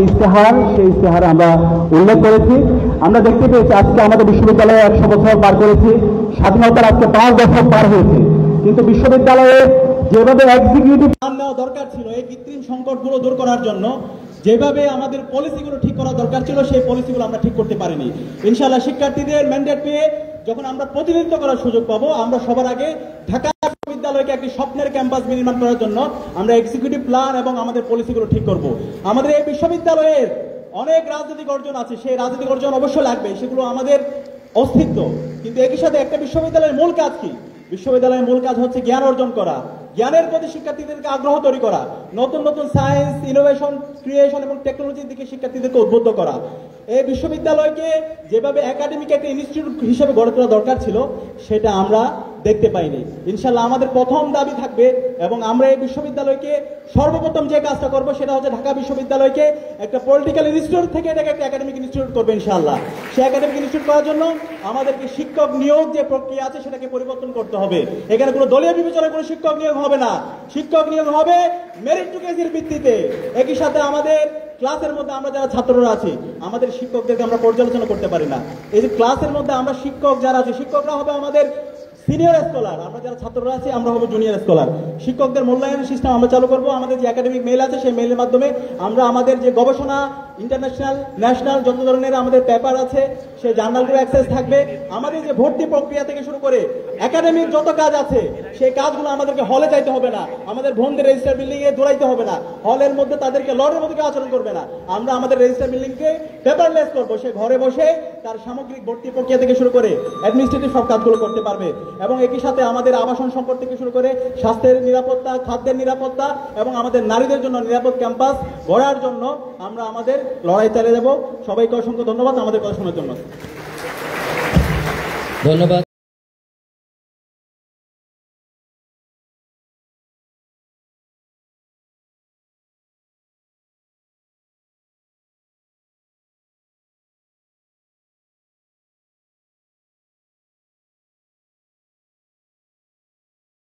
ইশতেহার, সেই ইশতেহারে আমরা উল্লেখ করেছি। আমরা দেখতে পেয়েছি আজকে আমাদের বিশ্ববিদ্যালয়ে 100 বছর পার করেছি, স্বাধীনতার আজকে 5 দশক পার হয়েছে, কিন্তু বিশ্ববিদ্যালয়ে যেভাবে এক্সিকিউটিভ প্ল্যান নেওয়া দরকার ছিল এই কৃত্রিম সংকটগুলো দূর করার জন্য, যেভাবে আমাদের পলিসিগুলো ঠিক করা দরকার ছিল সেই পলিসিগুলো আমরা ঠিক করতে পারিনি। ইনশাআল্লাহ শিক্ষার্থীদের ম্যান্ডেট পেয়ে যখন আমরা প্রতিনিধিত্ব করার সুযোগ পাবো, আমরা সবার আগে ঢাকা বিশ্ববিদ্যালয়কে একটি স্বপ্নের ক্যাম্পাস নির্মাণ করার জন্য আমরা এক্সিকিউটিভ প্ল্যান এবং আমাদের পলিসিগুলো ঠিক করব। আমাদের এই বিশ্ববিদ্যালয়ের অনেক রাজনৈতিক অর্জন আছে, সেই রাজনৈতিক অর্জন অবশ্যই লাগবে, সেগুলো আমাদের অস্তিত্ব। কিন্তু একই সাথে একটা বিশ্ববিদ্যালয়ের মূল কাজ কি? বিশ্ববিদ্যালয়ের মূল কাজ হচ্ছে জ্ঞান অর্জন করা, জ্ঞানের প্রতি শিক্ষার্থীদেরকে আগ্রহ তৈরি করা, নতুন নতুন সায়েন্স, ইনোভেশন, ক্রিয়েশন এবং টেকনোলজির দিকে শিক্ষার্থীদেরকে উদ্বুদ্ধ করা। এই বিশ্ববিদ্যালয়কে যেভাবে একাডেমিক একটা ইনস্টিটিউট হিসেবে গড়ে তোলা দরকার ছিল, সেটা আমরা দেখতে পাইনি। ইনশাল্লাহ আমাদের প্রথম দাবি থাকবে, এবং আমরা এই বিশ্ববিদ্যালয়কে সর্বপ্রথম যে কাজটা করবো সেটা হচ্ছে ঢাকা বিশ্ববিদ্যালয়কে একটা পলিটিক্যাল ইনস্টিটিউট থেকে এটাকে একটা একাডেমিক ইনস্টিটিউট করবে ইনশাআল্লাহ। সেই একাডেমিক ইনস্টিটিউট করার জন্য আমাদেরকে শিক্ষক নিয়োগ যে প্রক্রিয়া আছে সেটাকে পরিবর্তন করতে হবে। এখানে কোনো দলীয় বিবেচনায় কোনো শিক্ষক নিয়োগ হবে না, শিক্ষক নিয়োগ হবে মেরিটোক্রেসির ভিত্তিতে। একই সাথে আমাদের ক্লাসের মধ্যে আমরা যারা ছাত্ররা আছি, আমাদের শিক্ষকদেরকে আমরা পর্যালোচনা করতে পারি না। এই যে ক্লাসের মধ্যে আমরা শিক্ষক যারা আছে, শিক্ষকরা হবে আমাদের সিনিয়র স্কলার, আমরা যারা ছাত্ররা আছি আমরা হবো জুনিয়র স্কলার। শিক্ষকদের মূল্যায়ন সিস্টেম আমরা চালু করবো। আমাদের যে একাডেমিক মেইল আছে সেই মেইলের মাধ্যমে আমরা আমাদের যে গবেষণা, ইন্টারন্যাশনাল, ন্যাশনাল যত ধরনের আমাদের পেপার আছে সেই জার্নালগুলো অ্যাক্সেস থাকবে। আমাদের যে ভর্তি প্রক্রিয়া থেকে শুরু করে একাডেমিক যত কাজ আছে সেই কাজগুলো আমাদেরকে হলে যাইতে হবে না, আমাদের বোনদের রেজিস্টার বিল্ডিং এ দৌড়াইতে হবে না, হলের মধ্যে তাদেরকে লর্ডের মধ্যে আচরণ করবে না। আমরা আমাদের রেজিস্টার বিল্ডিংকে পেপারলেস করবো, সে ঘরে বসে তার সামগ্রিক ভর্তি প্রক্রিয়া থেকে শুরু করে অ্যাডমিনিস্ট্রেটিভ সব কাজগুলো করতে পারবে। এবং একই সাথে আমাদের আবাসন সম্পদ থেকে শুরু করে স্বাস্থ্যের নিরাপত্তা, খাদ্যের নিরাপত্তা এবং আমাদের নারীদের জন্য নিরাপদ ক্যাম্পাস গড়ার জন্য আমরা আমাদের লড়াই চালিয়ে যাব। সবাইকে অসংখ্য ধন্যবাদ আমাদের কথা শোনার জন্য। ধন্যবাদ।